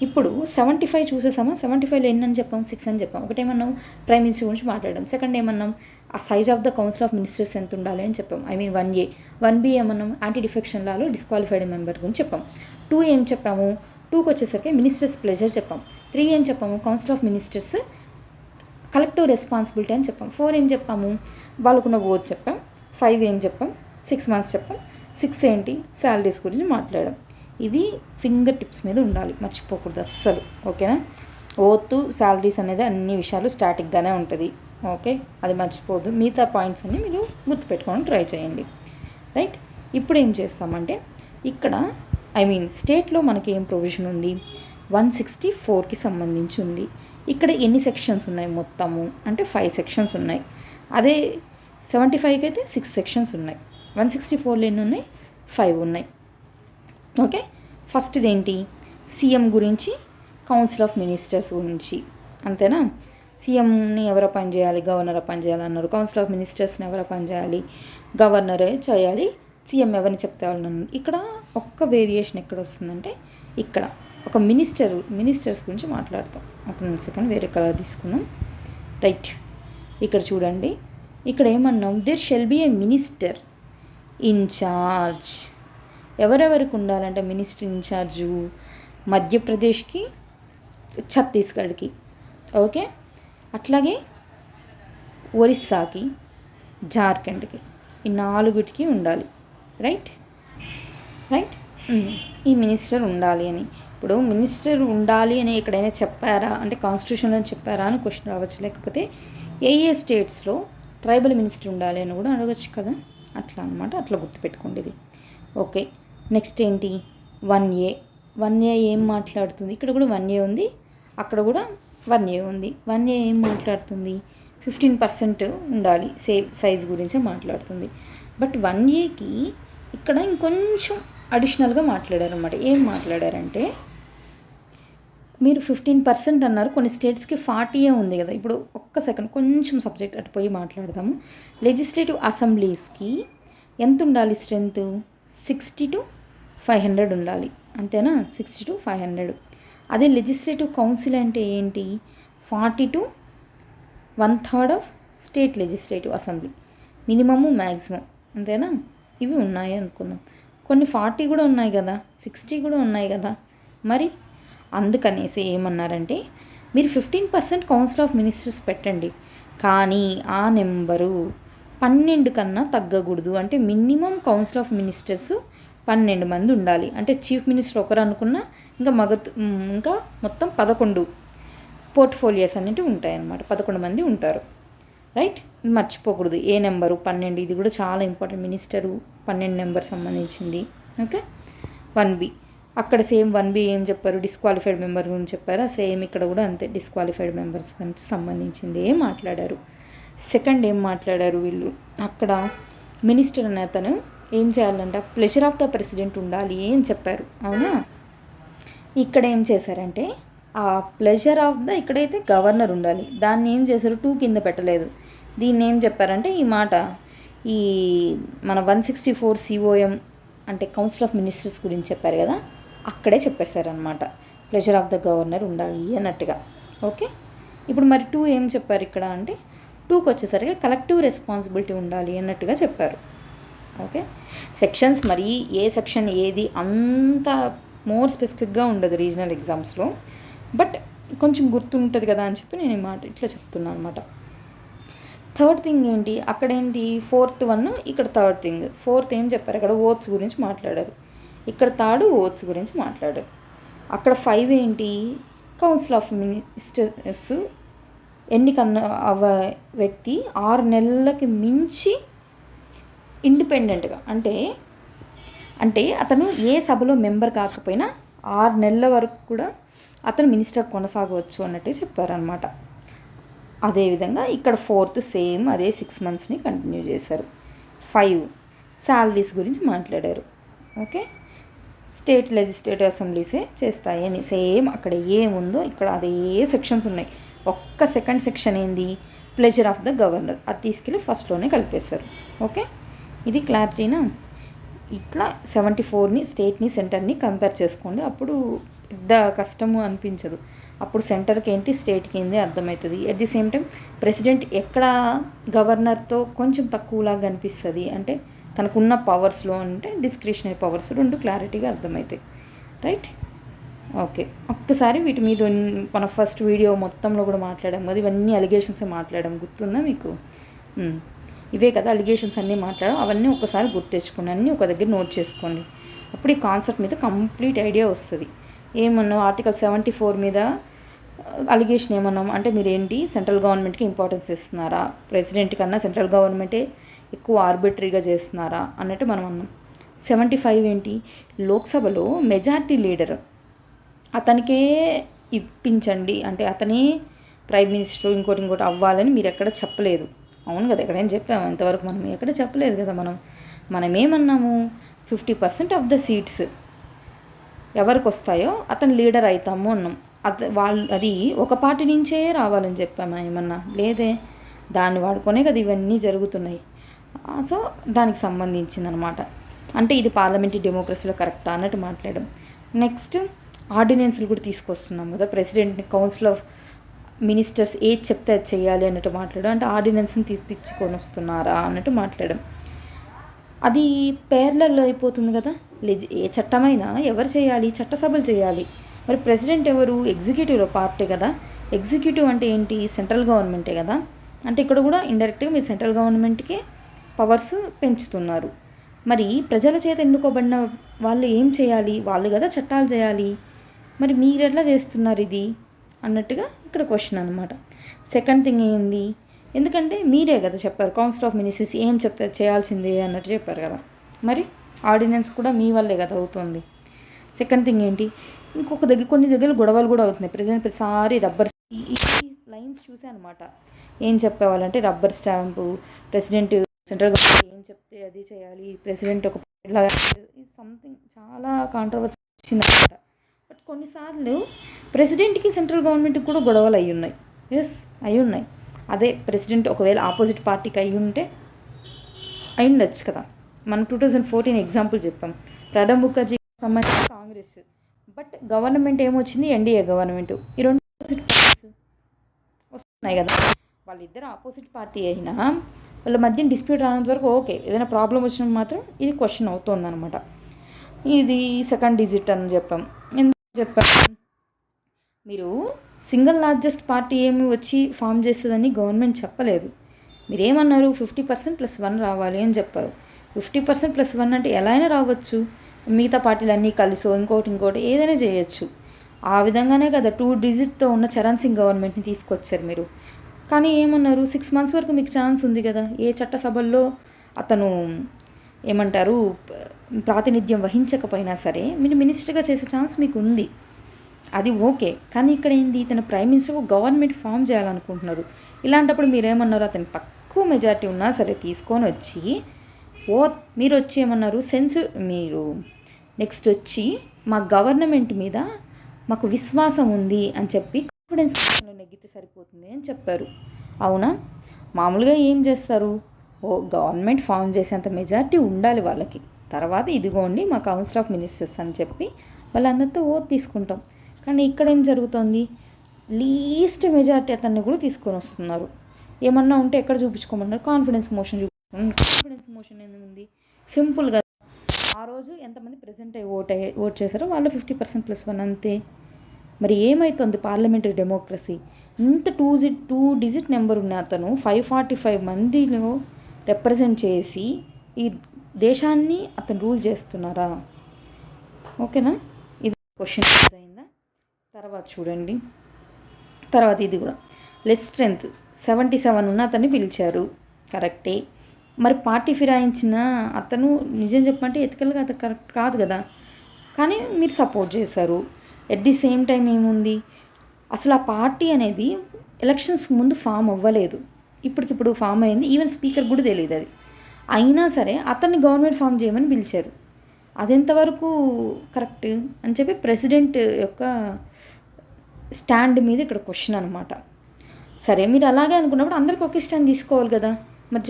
ఇప్పుడు 75 చూసేసామా? 75లో ఎన్ని చెప్పాం? 6 అని చెప్పాం. ఒకటేమన్నాం ప్రైమ్ మినిస్టర్ గురించి మాట్లాడడం, సెకండ్ ఏమన్నాం ఆ size of the council of ministers ఎంత ఉండాలి అని చెప్పాం. I mean 1A. 1B ఏమన్నాం యాంటీ డిఫెక్షన్ లాలో డిస్క్వాలిఫైడ్ మెంబర్ గురించి చెప్పాం. 2 ఏం చెప్పాము? 2కి వచ్చేసరికి మినిస్టర్స్ ప్లెజర్ చెప్పాం. 3 ఏం చెప్పాము? Council of ministers collective responsibility అని చెప్పాం. 4 ఏం చెప్పాము? వాళ్ళకున్న ఓత్ చెప్పాం. 5 ఏం చెప్పాం, 6 మంత్స్ చెప్పాం. 6 ఏంటి, శాలరీస్ గురించి మాట్లాడాం. ఇవి ఫింగర్ టిప్స్ మీద ఉండాలి, మర్చిపోకూడదు అస్సలు. ఓకేనా? ఓత్ శాలరీస్ అనేది అన్ని విషయాలు స్టాటిక్గానే ఉంటుంది. ఓకే, అది మర్చిపోద్దు. మిగతా పాయింట్స్ అన్నీ మీరు గుర్తుపెట్టుకోవడానికి ట్రై చేయండి. రైట్? ఇప్పుడు ఏం చేస్తామంటే ఇక్కడ స్టేట్లో మనకి ఏం ప్రొవిజన్ ఉంది, 164కి సంబంధించి ఉంది. ఇక్కడ ఎన్ని సెక్షన్స్ ఉన్నాయి మొత్తము అంటే 5 సెక్షన్స్ ఉన్నాయి. అదే 75కి అయితే 6 సెక్షన్స్ ఉన్నాయి. 164లో ఎన్ని ఉన్నాయి, 5 ఉన్నాయి. ఓకే, ఫస్ట్ది ఏంటి, సీఎం గురించి, కౌన్సిల్ ఆఫ్ మినిస్టర్స్ గురించి. అంతేనా? సీఎంని ఎవరు అపాయింట్ చేయాలి, గవర్నర్ అపాయింట్ చేయాలి అన్నారు. కౌన్సిల్ ఆఫ్ మినిస్టర్స్ని ఎవరు అపాయింట్ చేయాలి, గవర్నరే చేయాలి. సీఎం ఎవరిని చెప్తే వాళ్ళని. ఇక్కడ ఒక్క వేరియేషన్ ఎక్కడ వస్తుందంటే ఇక్కడ ఒక మినిస్టర్స్ గురించి మాట్లాడతాం. ఒక సెకండ్ వేరే కలర్ తీసుకుందాం. రైట్, ఇక్కడ చూడండి, ఇక్కడ ఏమన్నాం, there shall be a minister incharge. ఎవరెవరికి ఉండాలంటే మినిస్టర్ ఇన్ఛార్జు మధ్యప్రదేశ్కి, ఛత్తీస్గఢ్కి. ఓకే, అట్లాగే ఒరిస్సాకి, జార్ఖండ్కి, ఈ 4టికి ఉండాలి. రైట్? ఈ మినిస్టర్ ఉండాలి అని. ఇప్పుడు మినిస్టర్ ఉండాలి అని ఎక్కడైనా చెప్పారా అంటే కాన్స్టిట్యూషన్లో చెప్పారా అని క్వశ్చన్ రావచ్చు. లేకపోతే ఏ స్టేట్స్లో ట్రైబల్ మినిస్టర్ ఉండాలి అని కూడా అడగచ్చు కదా. అట్లా అనమాట, అట్లా గుర్తుపెట్టుకోండి ఇది. ఓకే, నెక్స్ట్ ఏంటి, 1A. 1A ఏం మాట్లాడుతుంది, ఇక్కడ కూడా 1A ఉంది, అక్కడ కూడా 1A ఉంది. 1A ఏం మాట్లాడుతుంది, 15% ఉండాలి సైజ్ గురించే మాట్లాడుతుంది. బట్ 1Aకి ఇక్కడ ఇంకొంచెం అడిషనల్గా మాట్లాడారు అన్నమాట. ఏం మాట్లాడారంటే, మీరు 15% అన్నారు, కొన్ని స్టేట్స్కి 40 ఉంది కదా. ఇప్పుడు ఒక్క సెకండ్ కొంచెం సబ్జెక్ట్ అటు పోయి మాట్లాడదాము. లెజిస్లేటివ్ అసెంబ్లీస్కి ఎంత ఉండాలి స్ట్రెంత్, 60 to 500 ఉండాలి. అంతేనా? 60 to 500. అదే లెజిస్లేటివ్ కౌన్సిల్ అంటే ఏంటి, 40 to 1/3 of state legislative assembly, minimum maximum. అంతేనా? ఇవి ఉన్నాయి అనుకుందాం. కొన్ని 40 కూడా ఉన్నాయి కదా, 60 కూడా ఉన్నాయి కదా. మరి అందుకనేసి ఏమన్నారంటే, మీరు 15% కౌన్సిల్ ఆఫ్ మినిస్టర్స్ పెట్టండి, కానీ ఆ నెంబరు 12 కన్నా తగ్గకూడదు. అంటే మినిమం కౌన్సిల్ ఆఫ్ మినిస్టర్స్ 12 మంది ఉండాలి. అంటే చీఫ్ మినిస్టర్ ఒకరు అనుకున్నా ఇంకా మొత్తం 11 పోర్ట్ఫోలియోస్ అనేవి ఉంటాయన్నమాట. 11 మంది ఉంటారు. రైట్? మర్చిపోకూడదు ఏ నెంబరు, 12. ఇది కూడా చాలా ఇంపార్టెంట్. మినిస్టరు 12 నెంబర్ సంబంధించింది. Okay, 1B. అక్కడ సేమ్ 1B ఏం చెప్పారు, డిస్క్వాలిఫైడ్ మెంబర్ గురించి చెప్పారా, సేమ్ ఇక్కడ కూడా అంతే, డిస్క్వాలిఫైడ్ మెంబర్స్ గురించి సంబంధించింది ఏం మాట్లాడారు. సెకండ్ ఏం మాట్లాడారు వీళ్ళు, అక్కడ మినిస్టర్ అనే అతను ఏం చేయాలంట, ప్లెజర్ ఆఫ్ ద ప్రెసిడెంట్ ఉండాలి అని చెప్పారు. అవునా? ఇక్కడ ఏం చేశారంటే, ఆ ప్లెజర్ ఆఫ్ ద, ఇక్కడైతే గవర్నర్ ఉండాలి, దాన్ని ఏం చేశారు, 2 కింద పెట్టలేదు. దీన్ని ఏం చెప్పారంటే, ఈ మాట ఈ మన 164 COM అంటే కౌన్సిల్ ఆఫ్ మినిస్టర్స్ గురించి చెప్పారు కదా, అక్కడే చెప్పేశారనమాట, ప్లెజర్ ఆఫ్ ద గవర్నర్ ఉండాలి అన్నట్టుగా. ఓకే, ఇప్పుడు మరి 2 ఏం చెప్పారు ఇక్కడ అంటే, 2కి వచ్చేసరికి కలెక్టివ్ రెస్పాన్సిబిలిటీ ఉండాలి అన్నట్టుగా చెప్పారు. ఓకే, సెక్షన్స్ మరి ఏ సెక్షన్ ఏది అంత మోర్ స్పెసిఫిక్గా ఉండదు రీజనల్ ఎగ్జామ్స్లో, బట్ కొంచెం గుర్తుంటుంది కదా అని చెప్పి నేను ఈ మాట ఇట్లా చెప్తున్నాను అనమాట. థర్డ్ థింగ్ ఏంటి, అక్కడేంటి 4th 1, ఇక్కడ 3rd థింగ్. 4th ఏం చెప్పారు, అక్కడ ఓట్స్ గురించి మాట్లాడారు, ఇక్కడ 3rd ఓట్స్ గురించి మాట్లాడారు. అక్కడ 5 ఏంటి, కౌన్సిల్ ఆఫ్ మినిస్టర్స్ ఎన్నికన్న వ్యక్తి 6 నెలలకి మించి ఇండిపెండెంట్గా అంటే అతను ఏ సభలో మెంబర్ కాకపోయినా 6 నెలల వరకు కూడా అతను మినిస్టర్ కొనసాగవచ్చు అన్నట్టు చెప్పారనమాట. అదేవిధంగా ఇక్కడ 4th సేమ్ అదే 6 మంత్స్ని కంటిన్యూ చేశారు. 5 శాలరీస్ గురించి మాట్లాడారు. ఓకే, స్టేట్ లెజిస్లేటివ్ అసెంబ్లీసే చేస్తాయి అని సేమ్ అక్కడ ఏముందో ఇక్కడ అదే సెక్షన్స్ ఉన్నాయి. ఒక్క సెకండ్ సెక్షన్ ఏంది, ప్లెజర్ ఆఫ్ ద గవర్నర్, అది తీసుకెళ్ళి ఫస్ట్లోనే కలిపేశారు. ఓకే, ఇది క్లారిటీనా? ఇట్లా 74ని స్టేట్ని సెంటర్ని కంపేర్ చేసుకోండి, అప్పుడు పెద్ద కష్టము అనిపించదు. అప్పుడు సెంటర్కి ఏంటి స్టేట్కి ఏంది అర్థమవుతుంది. At the same time president ఎక్కడ గవర్నర్తో కొంచెం తక్కువలాగా అనిపిస్తుంది అంటే తనకున్న పవర్స్లో అంటే డిస్క్రిషనరీ పవర్స్ 2 క్లారిటీగా అర్థమవుతాయి. రైట్? ఓకే, ఒక్కసారి వీటి మీద మన ఫస్ట్ వీడియో మొత్తంలో కూడా మాట్లాడాం కదా, ఇవన్నీ అలిగేషన్స్ మాట్లాడాం, గుర్తుందా మీకు? ఇవే కదా అలిగేషన్స్ అన్నీ మాట్లాడాం, అవన్నీ ఒకసారి గుర్తు తెచ్చుకోండి, అన్నీ ఒక దగ్గర నోట్ చేసుకోండి. అప్పుడు ఈ కాన్సెప్ట్ మీద కంప్లీట్ ఐడియా వస్తుంది. ఏమన్నాం ఆర్టికల్ 74 మీద అలిగేషన్ ఏమన్నాం అంటే మీరు ఏంటి సెంట్రల్ గవర్నమెంట్కి ఇంపార్టెన్స్ ఇస్తున్నారా, ప్రెసిడెంట్ కన్నా సెంట్రల్ గవర్నమెంటే ఎక్కువ ఆర్బిటరీగా చేస్తున్నారా అన్నట్టు మనం అన్నాం. 75 ఏంటి, లోక్సభలో మెజార్టీ లీడర్ అతనికే ఇప్పించండి అంటే అతనే ప్రైమ్ మినిస్టర్ ఇంకోటి అవ్వాలని మీరు ఎక్కడ చెప్పలేదు. అవును కదా, ఎక్కడైనా చెప్పాము ఇంతవరకు? మనం ఎక్కడ చెప్పలేదు కదా. మనం ఏమన్నాము, 50% ఆఫ్ ద సీట్స్ ఎవరికి వస్తాయో అతను లీడర్ అవుతాము అన్నాం. అది ఒక పార్టీ నుంచే రావాలని చెప్పామా ఏమన్నా? లేదే, దాన్ని వాడుకొనే కదా ఇవన్నీ జరుగుతున్నాయి. సో దానికి సంబంధించింది అనమాట. అంటే ఇది పార్లమెంటరీ డెమోక్రసీలో కరెక్టా అన్నట్టు మాట్లాడడం. నెక్స్ట్ ఆర్డినెన్స్లు కూడా తీసుకొస్తున్నాం కదా, ప్రెసిడెంట్ని కౌన్సిల్ ఆఫ్ మినిస్టర్స్ ఏది చెప్తే అది చేయాలి అన్నట్టు మాట్లాడడం. అంటే ఆర్డినెన్స్ని తీపిచ్చుకొని వస్తున్నారా అన్నట్టు మాట్లాడడం. అది పేర్లలో అయిపోతుంది కదా. ఏ చట్టమైనా ఎవరు చేయాలి, చట్టసభలు చేయాలి. మరి ప్రెసిడెంట్ ఎవరు, ఎగ్జిక్యూటివ్లో పార్టీ కదా. ఎగ్జిక్యూటివ్ అంటే ఏంటి, సెంట్రల్ గవర్నమెంటే కదా. అంటే ఇక్కడ కూడా ఇండైరెక్ట్గా మీరు సెంట్రల్ గవర్నమెంట్కి పవర్స్ పెంచుతున్నారు. మరి ప్రజల చేత ఎన్నుకోబడిన వాళ్ళు ఏం చేయాలి, వాళ్ళు కదా చట్టాలు చేయాలి. మరి మీరు ఎట్లా చేస్తున్నారు ఇది అన్నట్టుగా ఇక్కడ క్వశ్చన్ అనమాట. సెకండ్ థింగ్ ఏంది, ఎందుకంటే మీరే కదా చెప్పారు కౌన్సిల్ ఆఫ్ మినిస్టర్స్ ఏం చెప్తారు చేయాల్సిందే అన్నట్టు చెప్పారు కదా. మరి ఆర్డినెన్స్ కూడా మీ వల్లే కదా అవుతుంది. సెకండ్ థింగ్ ఏంటి, కొన్ని దగ్గర గొడవలు కూడా అవుతున్నాయి. ప్రెసిడెంట్ ప్రతిసారి రబ్బర్ ఈ లైన్స్ చూసే అనమాట. ఏం చెప్పేవాళ్ళంటే rubber stamp, president central government ఏం చెప్తే అది చేయాలి, ప్రెసిడెంట్ ఒక సంథింగ్ చాలా కాంట్రవర్సీ వచ్చిందన్నమాట. బట్ కొన్నిసార్లు ప్రెసిడెంట్కి సెంట్రల్ గవర్నమెంట్కి కూడా గొడవలు అయి ఉన్నాయి. అయి ఉన్నాయి. అదే ప్రెసిడెంట్ ఒకవేళ ఆపోజిట్ పార్టీకి అయి ఉంటే అయి ఉండొచ్చు కదా. మనం 2014 ఎగ్జాంపుల్ చెప్పాం. ప్రణబ్ ముఖర్జీ సంబంధించిన కాంగ్రెస్, బట్ గవర్నమెంట్ ఏమొచ్చింది, ఎన్డీఏ గవర్నమెంట్. ఈ రెండు వస్తున్నాయి కదా. వాళ్ళిద్దరు ఆపోజిట్ పార్టీ అయినా వాళ్ళ మధ్య డిస్ప్యూట్ రానంత వరకు ఓకే, ఏదైనా ప్రాబ్లం వచ్చినప్పుడు మాత్రం ఇది క్వశ్చన్ అవుతుంది అనమాట. ఇది సెకండ్ డిజిట్ అని చెప్పాం. ఎందుకు చెప్పాం, మీరు సింగిల్ లార్జెస్ట్ పార్టీ ఏమి వచ్చి ఫామ్ చేస్తుందని గవర్నమెంట్ చెప్పలేదు. మీరేమన్నారు, 50%+1 రావాలి అని చెప్పారు. 50%+1 అంటే ఎలా అయినా రావచ్చు, మిగతా పార్టీలు అన్నీ కలిసో ఇంకోటి ఏదైనా చేయొచ్చు. ఆ విధంగానే కదా 2 డిజిట్తో ఉన్న చరణ్ సింగ్ గవర్నమెంట్ని తీసుకొచ్చారు మీరు. కానీ ఏమన్నారు, 6 months వరకు మీకు ఛాన్స్ ఉంది కదా. ఏ చట్టసభల్లో అతను ఏమంటారు ప్రాతినిధ్యం వహించకపోయినా సరే మీరు మినిస్టర్గా చేసే ఛాన్స్ మీకు ఉంది. అది ఓకే. కానీ ఇక్కడ ఏంది, తన ప్రైమ్ మినిస్టర్ గవర్నమెంట్ ఫామ్ చేయాలనుకుంటున్నారు. ఇలాంటప్పుడు మీరేమన్నారు, అతనికి తక్కువ మెజారిటీ ఉన్నా సరే తీసుకొని వచ్చి మీరు వచ్చి ఏమన్నారు, మీరు నెక్స్ట్ వచ్చి మా గవర్నమెంట్ మీద మాకు విశ్వాసం ఉంది అని చెప్పి కాన్ఫిడెన్స్ నెగ్గితే సరిపోతుంది అని చెప్పారు. అవునా? మామూలుగా ఏం చేస్తారు, గవర్నమెంట్ ఫామ్ చేసేంత మెజారిటీ ఉండాలి వాళ్ళకి. తర్వాత ఇదిగోండి మా కౌన్సిల్ ఆఫ్ మినిస్టర్స్ అని చెప్పి వాళ్ళందరితో ఓట్ తీసుకుంటాం. కానీ ఇక్కడ ఏం జరుగుతుంది, లీస్ట్ మెజారిటీ అతన్ని కూడా తీసుకొని వస్తున్నారు. ఏమన్నా ఉంటే ఎక్కడ చూపించుకోమన్నారు, కాన్ఫిడెన్స్ మోషన్ చూపించుకున్నారు. కాన్ఫిడెన్స్ మోషన్ ఏముంది, సింపుల్గా ఆ రోజు ఎంతమంది ప్రెజెంట్ అయ్యి ఓట్ చేశారో వాళ్ళు 50%+1 అంతే. మరి ఏమవుతుంది పార్లమెంటరీ డెమోక్రసీ, ఇంత 2 డిజిట్ నెంబర్ ఉన్న అతను 545 మందిలో రిప్రజెంట్ చేసి ఈ దేశాన్ని అతను రూల్ చేస్తున్నారా? ఓకేనా, ఇది క్వశ్చన్ అయిందా? తర్వాత చూడండి, తర్వాత ఇది కూడా లెస్ స్ట్రెంత్ 77 ఉన్న అతన్ని పిలిచారు, కరెక్టే. మరి పార్టీ ఫిరాయించిన అతను నిజం చెప్పంటే ఎథికల్గా అది కరెక్ట్ కాదు కదా. కానీ మీరు సపోర్ట్ చేశారు. ఎట్ ది సేమ్ టైం ఏముంది, అసలు ఆ పార్టీ అనేది ఎలక్షన్స్ ముందు ఫామ్ అవ్వలేదు, ఇప్పటికిప్పుడు ఫామ్ అయింది. ఈవెన్ స్పీకర్ కూడా తెలియదు అది. అయినా సరే అతన్ని గవర్నమెంట్ ఫామ్ చేయమని పిలిచారు. అదెంతవరకు కరెక్ట్ అని చెప్పి ప్రెసిడెంట్ యొక్క స్టాండ్ మీద ఇక్కడ క్వశ్చన్ అనమాట. సరే మీరు అలాగే అనుకున్నప్పుడు అందరికీ ఒకే స్టాండ్ తీసుకోవాలి కదా. మరి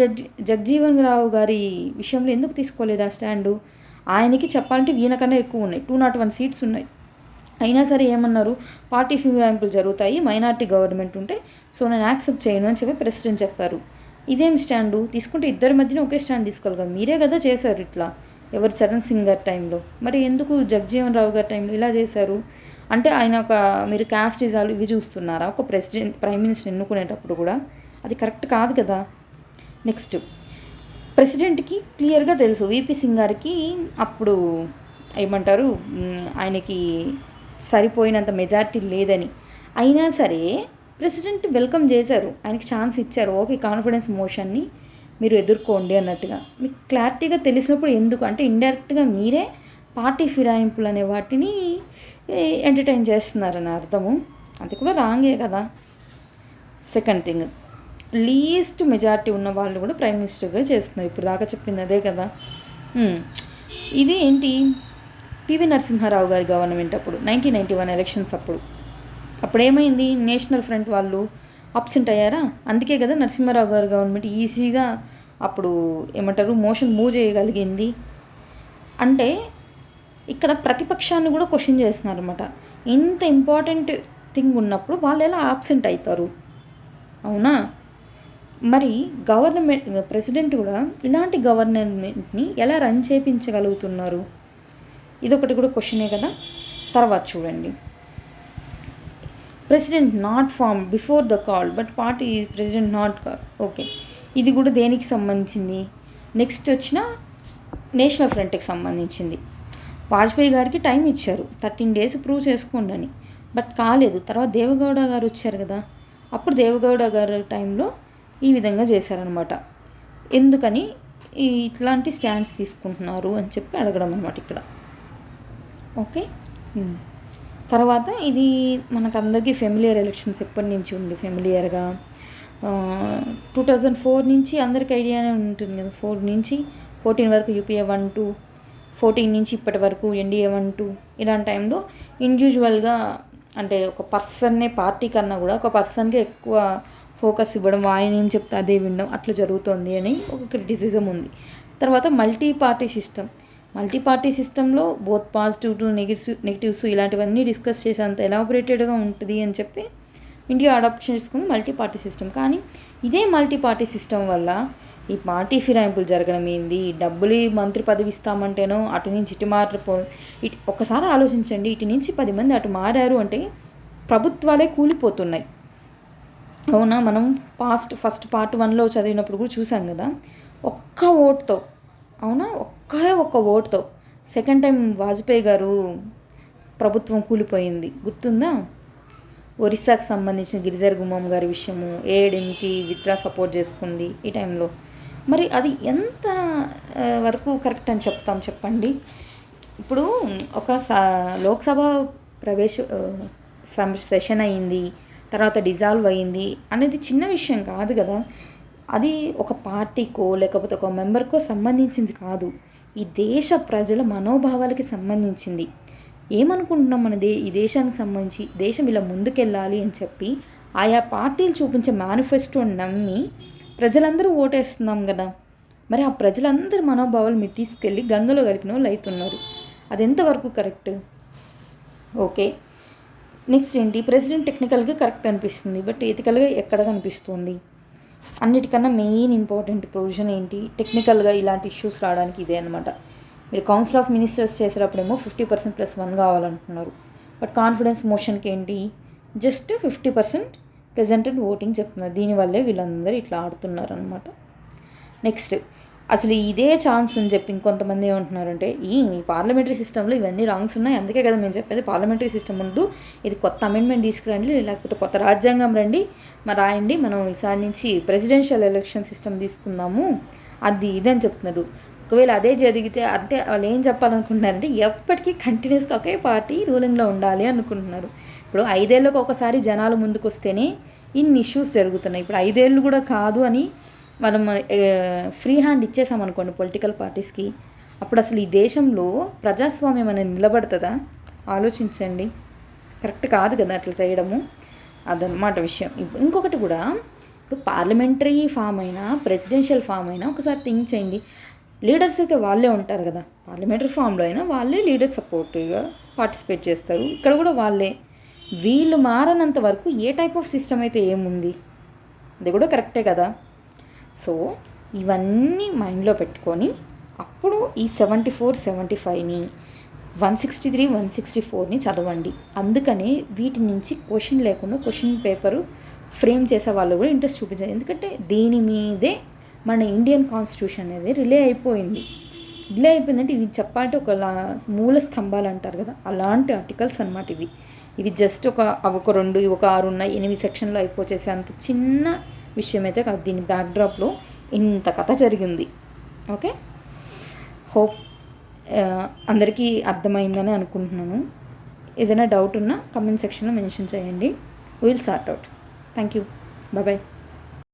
జగ్జీవన్ రావు గారి విషయంలో ఎందుకు తీసుకోలేదు ఆ స్టాండు? ఆయనకి చెప్పాలంటే వీళ్ళకన్నా ఎక్కువ ఉన్నాయి, 201 సీట్స్ ఉన్నాయి. అయినా సరే ఏమన్నారు, పార్టీ ఫిరాయింపులు జరుగుతాయి, మైనార్టీ గవర్నమెంట్ ఉంటే సో నేను యాక్సెప్ట్ చేయను అని చెప్పి ప్రెసిడెంట్ చెప్పారు. ఇదేం స్టాండు తీసుకుంటే ఇద్దరి మధ్యన ఒకే స్టాండ్ తీసుకోవాలి కదా. మీరే కదా చేశారు ఇట్లా, ఎవరు చరణ్ సింగ్ గారి టైంలో. మరి ఎందుకు జగ్జీవన్ రావు గారి టైంలో ఇలా చేశారు అంటే ఆయన మీరు క్యాస్ట్ రిజాల్వ్ ఇవి చూస్తున్నారా ఒక ప్రెసిడెంట్ ప్రైమ్ మినిస్టర్ ఎన్నుకునేటప్పుడు కూడా? అది కరెక్ట్ కాదు కదా. నెక్స్ట్ ప్రెసిడెంట్కి క్లియర్గా తెలుసు వీపీ సింగ్ గారికి అప్పుడు ఏమంటారు ఆయనకి సరిపోయినంత మెజారిటీ లేదని. అయినా సరే ప్రెసిడెంట్ వెల్కమ్ చేశారు, ఆయనకి ఛాన్స్ ఇచ్చారు. ఓకే, కాన్ఫిడెన్స్ మోషన్ని మీరు ఎదుర్కోండి అన్నట్టుగా మీకు క్లారిటీగా తెలిసినప్పుడు ఎందుకు అంటే ఇండైరెక్ట్గా మీరే పార్టీ ఫిరాయింపులు అనే వాటిని ఎంటర్టైన్ చేస్తున్నారని అర్థము. అది కూడా రాంగే కదా. సెకండ్ థింగ్, లీస్ట్ మెజారిటీ ఉన్న వాళ్ళు కూడా ప్రైమ్ మినిస్టర్గా చేస్తున్నారు. ఇప్పుడు దాకా చెప్పింది అదే కదా. ఇది ఏంటి, పివి నరసింహారావు గారి గవర్నమెంట్ అప్పుడు 1991 ఎలక్షన్స్ అప్పుడు ఏమైంది, నేషనల్ ఫ్రంట్ వాళ్ళు అబ్సెంట్ అయ్యారా. అందుకే కదా నరసింహారావు గారి గవర్నమెంట్ ఈజీగా అప్పుడు ఏమంటారు మోషన్ మూవ్ చేయగలిగింది. అంటే ఇక్కడ ప్రతిపక్షాన్ని కూడా క్వశ్చన్ చేస్తున్నారు అనమాట. ఇంత ఇంపార్టెంట్ థింగ్ ఉన్నప్పుడు వాళ్ళు ఎలా ఆబ్సెంట్ అవుతారు, అవునా? మరి గవర్నమెంట్ ప్రెసిడెంట్ కూడా ఇలాంటి గవర్నమెంట్ని ఎలా రన్ చేయించగలుగుతున్నారు, ఇదొకటి కూడా క్వశ్చనే కదా. తర్వాత చూడండి, president not form before the call but party is president not call. Okay, ఇది కూడా దేనికి సంబంధించింది? నెక్స్ట్ వచ్చిన నేషనల్ ఫ్రంట్కి సంబంధించింది. వాజ్పేయి గారికి టైం ఇచ్చారు 13 days ప్రూవ్ చేసుకోండి అని, బట్ కాలేదు. తర్వాత దేవగౌడ గారు వచ్చారు కదా, అప్పుడు దేవగౌడ గారి టైంలో ఈ విధంగా చేశారనమాట. ఎందుకని ఇట్లాంటి స్టాండ్స్ తీసుకుంటున్నారు అని చెప్పి అడగడం అనమాట ఇక్కడ. ఓకే, తర్వాత ఇది మనకందరికీ ఫెమిలియర్ ఎలక్షన్స్ ఎప్పటి నుంచి ఉంది ఫెమిలియర్గా 2004 నుంచి అందరికి ఐడియానే ఉంటుంది కదా. 4 నుంచి 14 వరకు యూపీఏ 1-2, 14 నుంచి ఇప్పటి వరకు ఎన్డీఏ 1-2. ఇలాంటి టైంలో ఇండివిజువల్గా అంటే ఒక పర్సన్నే పార్టీ కన్నా కూడా ఒక పర్సన్కే ఎక్కువ ఫోకస్ ఇవ్వడం, ఆయన ఏం చెప్తే అదే వినడం అట్లా జరుగుతుంది అని ఒక క్రిటిసిజం ఉంది. తర్వాత మల్టీ పార్టీ సిస్టంలో బోత్ పాజిటివ్ టు నెగిటివ్స్ ఇలాంటివన్నీ డిస్కస్ చేసేంత ఎలాబొరేటెడ్గా ఉంటుంది అని చెప్పి ఇండియా అడాప్ట్ చేసుకుంది మల్టీ పార్టీ సిస్టమ్. కానీ ఇదే మల్టీ పార్టీ సిస్టమ్ వల్ల ఈ పార్టీ ఫిరాయింపులు జరగడం ఏంది, డబ్బులు మంత్రి పదవి ఇస్తామంటేనో అటు నుంచి ఇటు ఇటు ఒకసారి ఆలోచించండి. ఇటు నుంచి 10 మంది అటు మారారు అంటే ప్రభుత్వాలే కూలిపోతున్నాయి, అవునా? మనం ఫస్ట్ పార్ట్ 1లో చదివినప్పుడు కూడా చూసాం కదా. ఒక్క ఓటుతో, అవునా, ఒక్క ఓటుతో సెకండ్ టైం వాజ్పేయి గారు ప్రభుత్వం కూలిపోయింది, గుర్తుందా? ఒరిస్సాకు సంబంధించిన గిరిధర్ గుమ్మం గారి విషయము, ఏడెంకి విత్డ్రా సపోర్ట్ చేసుకుంది ఈ టైంలో. మరి అది ఎంత వరకు కరెక్ట్ అని చెప్తాం చెప్పండి. ఇప్పుడు ఒక లోక్సభ సెషన్ అయ్యింది, తర్వాత డిజాల్వ్ అయ్యింది అనేది చిన్న విషయం కాదు కదా. అది ఒక పార్టీకో లేకపోతే ఒక మెంబర్కో సంబంధించింది కాదు, ఈ దేశ ప్రజల మనోభావాలకి సంబంధించింది. ఏమనుకుంటున్నాం మన ఈ దేశానికి సంబంధించి దేశం ఇలా ముందుకెళ్ళాలి అని చెప్పి ఆయా పార్టీలు చూపించే మేనిఫెస్టోని నమ్మి ప్రజలందరూ ఓటేస్తున్నాం కదా. మరి ఆ ప్రజలందరి మనోభావాలు మీరు తీసుకెళ్ళి గంగలో కలిపిన వాళ్ళు అవుతున్నారు. అది ఎంతవరకు కరెక్ట్? ఓకే, నెక్స్ట్ ఏంటి, ప్రెసిడెంట్ టెక్నికల్గా కరెక్ట్ అనిపిస్తుంది, బట్ ఎథికల్గా ఎక్కడ కనిపిస్తుంది? అన్నిటికన్నా మెయిన్ ఇంపార్టెంట్ ప్రొవిజన్ ఏంటి, టెక్నికల్గా ఇలాంటి ఇష్యూస్ రావడానికి ఇదే అనమాట. మీరు కౌన్సిల్ ఆఫ్ మినిస్టర్స్ చేసేటప్పుడేమో 50% +1 కావాలంటున్నారు, బట్ కాన్ఫిడెన్స్ మోషన్కి ఏంటి జస్ట్ 50% ప్రెజెంటెడ్ ఓటింగ్ చెప్తున్నారు. దీనివల్లే వీళ్ళందరూ ఇట్లా ఆడుతున్నారు అనమాట. నెక్స్ట్, అసలు ఇదే ఛాన్స్ అని చెప్పి ఇంకొంతమంది ఏమంటున్నారంటే ఈ పార్లమెంటరీ సిస్టంలో ఇవన్నీ రాంగ్స్ ఉన్నాయి, అందుకే కదా మేము చెప్పేది పార్లమెంటరీ సిస్టమ్ ముందు ఇది కొత్త అమెండ్మెంట్ తీసుకురండి, లేకపోతే కొత్త రాజ్యాంగం రండి, మరి రాయండి, మనం ఈసారి నుంచి ప్రెసిడెన్షియల్ ఎలక్షన్ సిస్టమ్ తీసుకుందాము, అది ఇదని చెప్తున్నారు. ఒకవేళ అదే జరిగితే అంటే వాళ్ళు ఏం చెప్పాలనుకుంటున్నారంటే ఎప్పటికీ కంటిన్యూస్గా ఒకే పార్టీ రూలింగ్లో ఉండాలి అనుకుంటున్నారు. ఇప్పుడు 5 ఏళ్ళకు ఒకసారి జనాలు ముందుకు వస్తేనే ఇన్ని ఇష్యూస్ జరుగుతున్నాయి. ఇప్పుడు 5 ఏళ్ళు కూడా కాదు అని మనం ఫ్రీ హ్యాండ్ ఇచ్చేసామనుకోండి పొలిటికల్ పార్టీస్కి, అప్పుడు అసలు ఈ దేశంలో ప్రజాస్వామ్యం అనేది నిలబడుతుందా? ఆలోచించండి. కరెక్ట్ కాదు కదా అట్లా చేయడము. అదనమాట విషయం. ఇంకొకటి కూడా, ఇప్పుడు పార్లమెంటరీ ఫామ్ అయినా ప్రెసిడెన్షియల్ ఫామ్ అయినా ఒకసారి థింక్ చేయండి. లీడర్స్ అయితే వాళ్ళే ఉంటారు కదా, పార్లమెంటరీ ఫామ్లో అయినా వాళ్ళే లీడర్ సపోర్టివ్గా పార్టిసిపేట్ చేస్తారు, ఇక్కడ కూడా వాళ్ళే. వీళ్ళు మారనంత వరకు ఏ టైప్ ఆఫ్ సిస్టమ్ అయితే ఏముంది, అది కూడా కరెక్టే కదా. సో ఇవన్నీ మైండ్లో పెట్టుకొని అప్పుడు ఈ 74, 75ని 163, 164ని చదవండి. అందుకనే వీటి నుంచి క్వశ్చన్ లేకుండా క్వశ్చన్ పేపరు ఫ్రేమ్ చేసే వాళ్ళు కూడా ఇంట్రెస్ట్ చూపించారు. ఎందుకంటే దీని మీదే మన ఇండియన్ కాన్స్టిట్యూషన్ అనేది రిలే అయిపోయిందంటే ఇవి చెప్పాలంటే మూల స్తంభాలు అంటారు కదా, అలాంటి ఆర్టికల్స్ అనమాట ఇవి జస్ట్ ఒక 2 ఒక 6 ఉన్నాయి, 8 సెక్షన్లో అయిపోచేసే అంత చిన్న విషయం అయితే కాదు. దీని బ్యాక్డ్రాప్లో ఇంత కథ జరిగింది. ఓకే, హోప్ అందరికీ అర్థమైందని అనుకుంటున్నాను. ఏదైనా డౌట్ ఉన్నా కమెంట్ సెక్షన్లో మెన్షన్ చేయండి. Will sort out. Thank you. Bye.